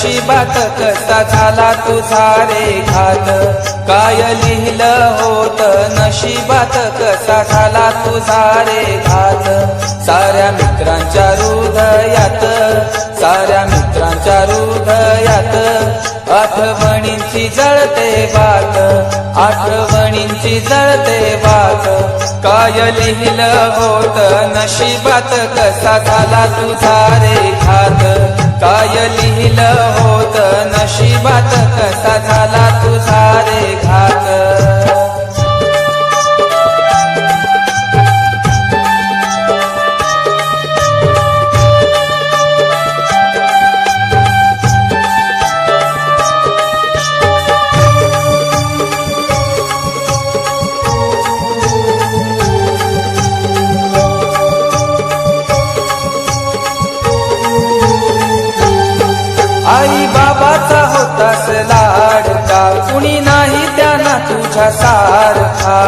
नशिबात कसा झाला तुझा रे घात, काय लिहिलं होत नशिबात कसा झाला तुझा रे घात। साऱ्या मित्रांच्या हृदयात, साऱ्या मित्रांच्या हृदयात आठवणींची जळते बात, आठवणींची जळते बात। काय लिहिलं होत नशिबात कसा झाला तुझा रे घात, काय लिहिलं होत नशिबात कसा झाला तुझा रे घात। आई बाबाचा होतास लाडका, कुणी नाही त्यांना तुझ्या सारखा।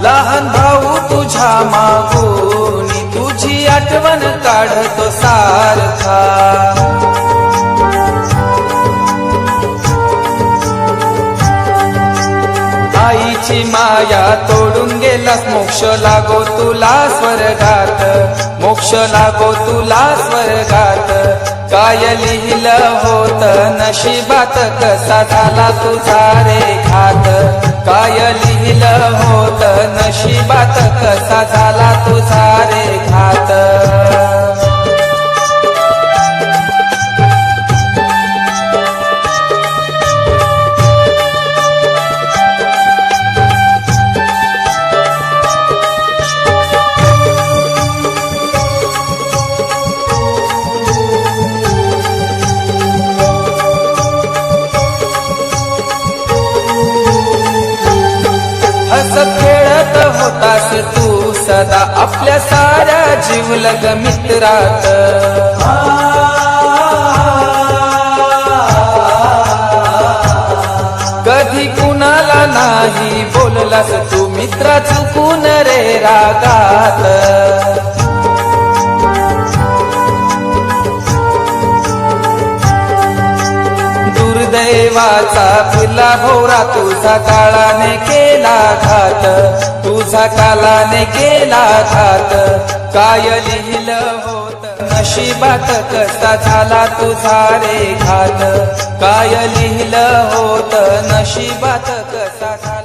लहान भाऊ तुझ्या मागून तुझी आठवण काढतो सारखा। आईची माया तोडून गेलास, मोक्ष लागो तुला स्वर्गात, मोक्ष लागो तुला स्वर्गात। काय लिहिलं होत नशिबात कसा झाला तुझा रे घात, काय लिहिलं होत नशिबात कसा झाला तुझा रे घात। हसत खेळत होतास तू सदा आपल्या साऱ्या जीवलग मित्रात। कधी कुणाला नाही बोललास तू मित्रा चुकून रे रागात। दुर्दैवाचा फुला भोवरा तुझा काळाने केला घात, तुझा काळाने केला घात। काय लिहिलं होत नशिबात कसा झाला तुझा रे घात, काय लिहिलं होत नशिबात कसा झाला।